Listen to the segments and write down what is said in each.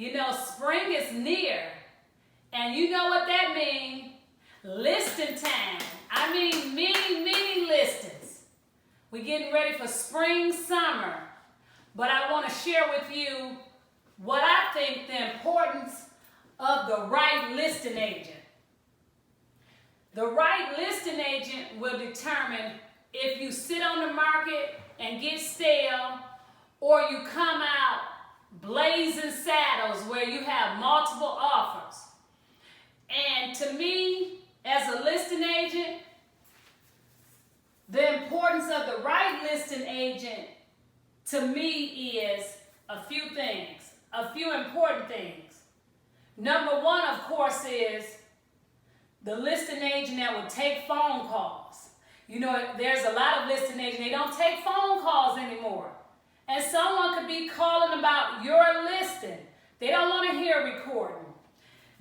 You know, spring is near, and you know what that means? Listing time. I mean, many listings. We're getting ready for spring, summer, but I want to share with you what I think the importance of the right listing agent. The right listing agent will determine if you sit on the market and get stale, or you come out blazing saddles where you have multiple offers. And to me, as a listing agent, the importance of the right listing agent to me is a few things, a few important things. Number one, of course, is the listing agent that will take phone calls. You know, there's a lot of listing agents, they don't take phone calls anymore. And someone could be calling about your listing. They don't want to hear a recording.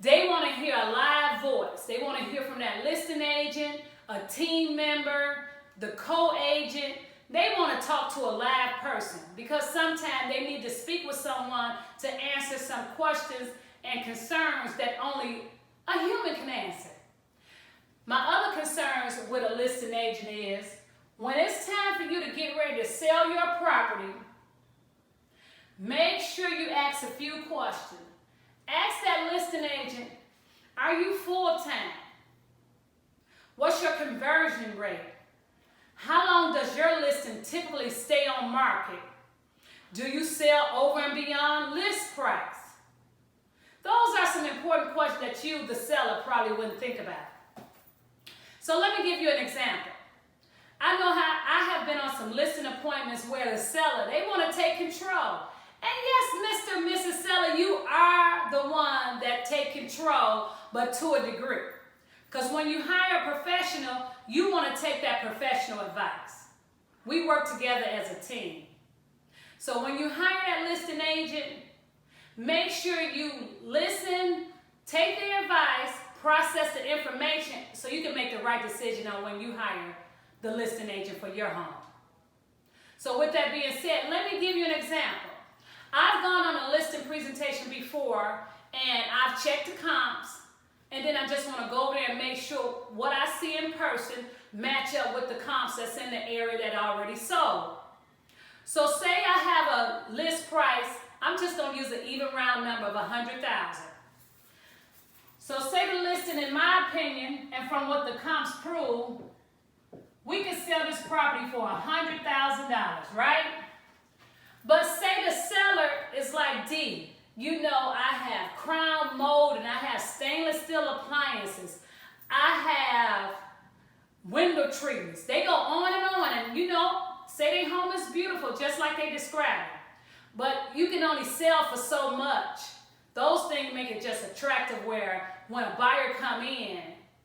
They want to hear a live voice. They want to hear from that listing agent, a team member, the co-agent. They want to talk to a live person because sometimes they need to speak with someone to answer some questions and concerns that only a human can answer. My other concerns with a listing agent is when it's time for you to get ready to sell your property, make sure you ask a few questions. Ask that listing agent, are you full-time? What's your conversion rate? How long does your listing typically stay on market? Do you sell over and beyond list price? Those are some important questions that you, the seller, probably wouldn't think about. So let me give you an example. I know how I have been on some listing appointments where the seller, they want to take control. And yes, Mr. and Mrs. Seller, you are the one that take control, but to a degree. Because when you hire a professional, you want to take that professional advice. We work together as a team. So when you hire that listing agent, make sure you listen, take their advice, process the information so you can make the right decision on when you hire the listing agent for your home. So with that being said, let me give you an example. I've gone on a listing presentation before and I've checked the comps, and then I just want to go over there and make sure what I see in person match up with the comps that's in the area that I already sold. So say I have a list price, I'm just going to use an even round number of $100,000. So say the listing, in my opinion, and from what the comps prove, we can sell this property for $100,000, right? But say the seller is like, D, you know, I have crown mold and I have stainless steel appliances. I have window treatments. They go on and you know, say their home is beautiful just like they describe it. But you can only sell for so much. Those things make it just attractive where when a buyer come in,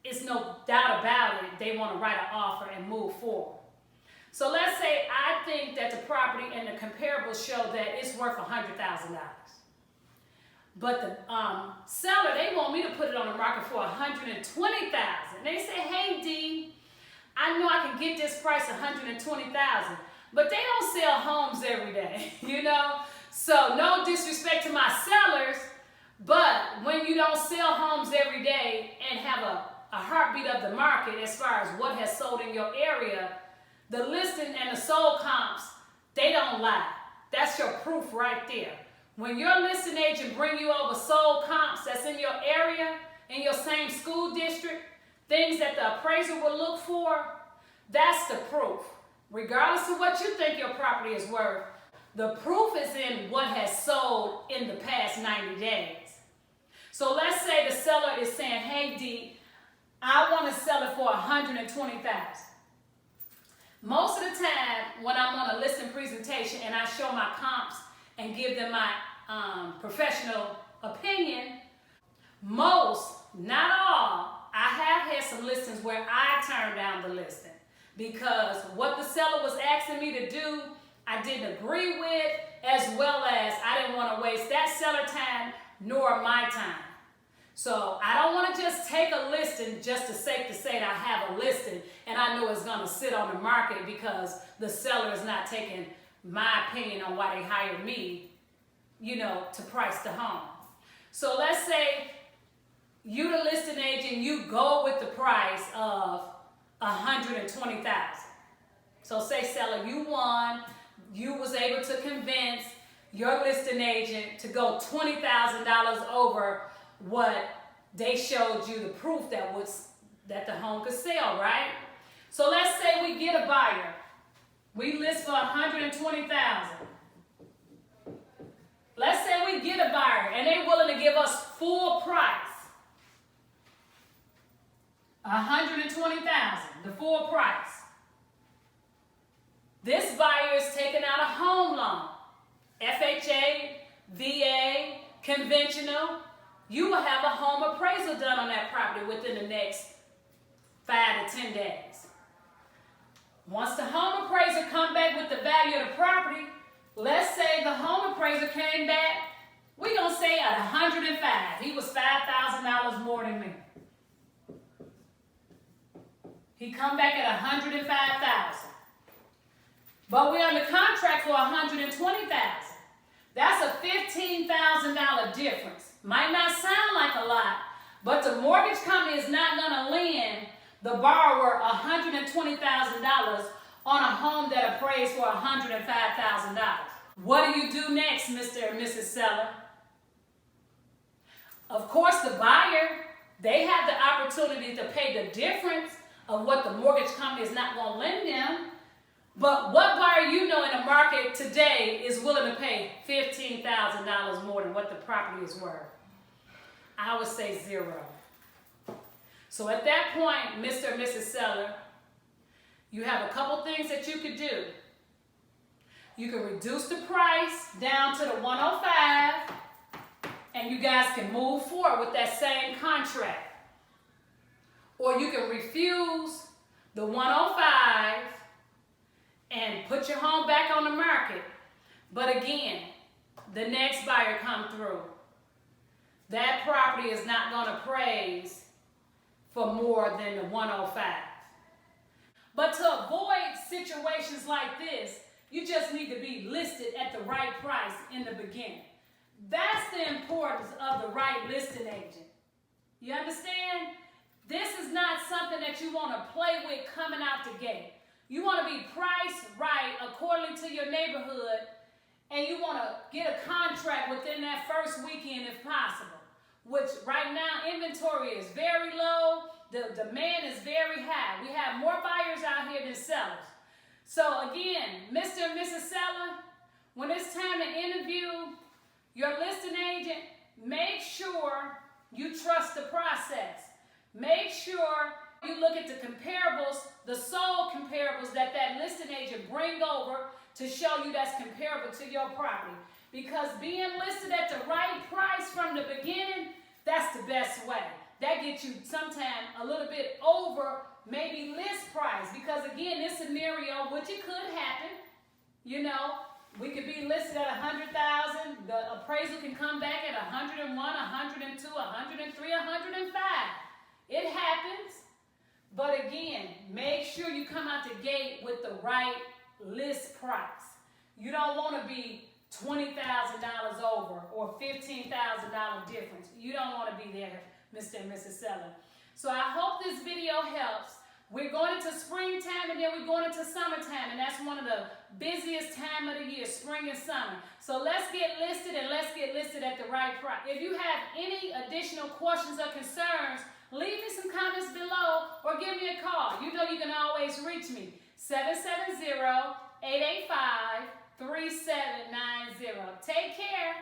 it's no doubt about it, they want to write an offer and move forward. So let's say I think that the property and the comparables show that it's worth $100,000. But the seller, they want me to put it on the market for $120,000. They say, hey, D, I know I can get this price $120,000, but they don't sell homes every day, you know? So no disrespect to my sellers, but when you don't sell homes every day and have a heartbeat of the market as far as what has sold in your area, the listing and the sold comps, they don't lie. That's your proof right there. When your listing agent bring you over sold comps that's in your area, in your same school district, things that the appraiser will look for, that's the proof. Regardless of what you think your property is worth, the proof is in what has sold in the past 90 days. So let's say the seller is saying, hey, D, I want to sell it for $120,000. Most of the time when I'm on a listing presentation and I show my comps and give them my professional opinion, most, not all, I have had some listings where I turned down the listing because what the seller was asking me to do, I didn't agree with, as well as I didn't want to waste that seller time nor my time. So I don't want to just take a listing just to say that I have a listing and I know it's going to sit on the market because the seller is not taking my opinion on why they hired me, you know, to price the home. So let's say you the listing agent, you go with the price of $120,000. So say seller, you won, you was able to convince your listing agent to go $20,000 over what they showed you the proof that the home could sell, right? So let's say we get a buyer. We list for $120,000. Let's say we get a buyer and they're willing to give us full price. $120,000, the full price. This buyer is taking out a home loan. FHA, VA, conventional. You will have a home appraisal done on that property within the next 5 to 10 days. Once the home appraiser come back with the value of the property, let's say the home appraiser came back, we're going to say at $105. He was $5,000 more than me. He come back at $105,000. But we're under contract for $120,000. That's a $15,000 difference. Might not sound like a lot, but the mortgage company is not going to lend the borrower $120,000 on a home that appraised for $105,000. What do you do next, Mr. and Mrs. Seller? Of course, the buyer, they have the opportunity to pay the difference of what the mortgage company is not going to lend them. But what buyer you know in the market today is willing to pay $15,000 more than what the property is worth? I would say zero. So at that point, Mr. and Mrs. Seller, you have a couple things that you could do. You can reduce the price down to the $105, and you guys can move forward with that same contract. Or you can refuse the $105 and put your home back on the market. But again, the next buyer come through. That property is not going to appraise for more than the $105. But to avoid situations like this, you just need to be listed at the right price in the beginning. That's the importance of the right listing agent. You understand? This is not something that you want to play with coming out the gate. You want to be priced right according to your neighborhood, and you want to get a contract within that first weekend if possible, which right now inventory is very low. The demand is very high. We have more buyers out here than sellers. So again, Mr. and Mrs. Seller, when it's time to interview your listing agent, make sure you trust the process. Make sure you look at the comparables, the sold comparables that listing agent bring over to show you that's comparable to your property. Because being listed at the right price from the beginning, that's the best way. That gets you sometimes a little bit over maybe list price. Because again, this scenario, which it could happen, you know, we could be listed at $100,000. The appraisal can come back at $101, $102, $103, $105. It happens. But again, make sure you come out the gate with the right list price. You don't want to be $20,000 over or $15,000 difference. You don't want to be there, Mr. and Mrs. Seller. So I hope this video helps. We're going into springtime and then we're going into summertime, and that's one of the busiest time of the year, spring and summer. So let's get listed, and let's get listed at the right price. If you have any additional questions or concerns, leave me some comments below or give me a call. You know you can always reach me, 770-885-3790. Take care.